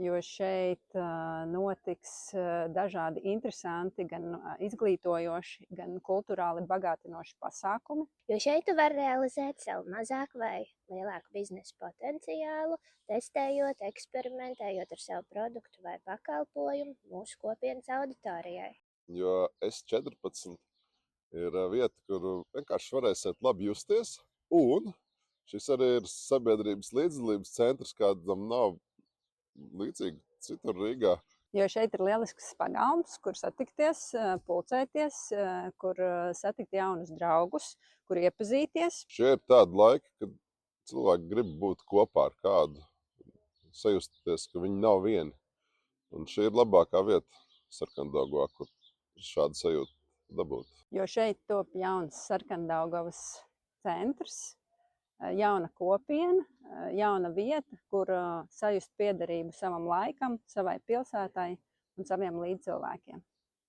jo šeit notiks dažādi interesanti, gan izglītojoši, gan kulturāli bagātinoši pasākumi. Jo šeit tu vari realizēt savu mazāku vai lielāku biznesa potenciālu, testējot, eksperimentējot ar savu produktu vai pakalpojumu mūsu kopienas auditorijai. Jo S14 ir vieta, kur vienkārši varēsiet labi justies, un šis arī ir sabiedrības līdzdalības centrs, kādam nav līdzīgi citur Rīgā. Jo šeit ir lielisks pagalms, kur satikties, pulcēties, kur satikt jaunus draugus, kur iepazīties. Šie ir tādi laiki, kad cilvēki grib būt kopā ar kādu, sajusties, ka viņi nav vieni. Un šī ir labākā vieta Sarkandaugavā, kur šādu sajūtu dabūt. Jo šeit top jauns Sarkandaugavas centrs, jauna kopiena, jauna vieta, kur sajust piederību savam laikam, savai pilsētai un saviem līdzcilvēkiem.